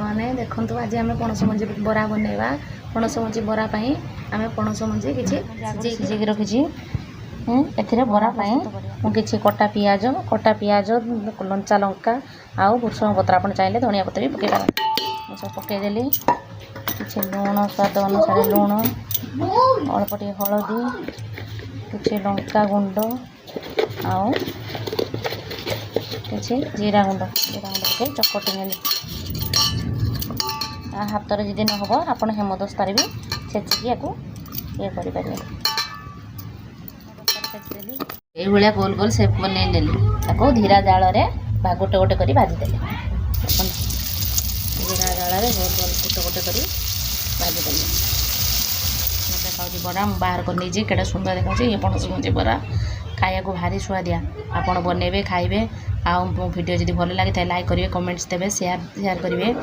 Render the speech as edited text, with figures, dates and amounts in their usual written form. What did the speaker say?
मैंने देखूँ आज आम पणस मंजी बरा बनवा पणस मंजी बरा आम पणस मंजी किसी सिझे रखी ए बरा कि कटा पिज कंचा लंका आउ भुसुंग पत्र आप चाहिए धनिया पत्र भी पकई पारती सब पकईदेली कि लुण स्वाद अनुसार लुण अल्प टे हलदी कि लंका गुंड आउ कि जीरा गुंड पकई चकटी नेली हाथ में जदि न हो आप हेमदस्तार भी छेचिकी ये करें ये गोल गोल सेप बनई नेली धीरा जाल गोटे गोटे कर भाजीदेली धीरा जाल गोल गोल गोटे गोटे कर भाजीदेली देखा बरा बाहर कर नहीं केटा सुंदर देखा ये पणस मंजी बरा खाया को भारी सुआदिया आपड़ बनइबे खाइबे आउ वीडियो जब भल लगी लाइक करेंगे कमेंट्स देवे शेयर करेंगे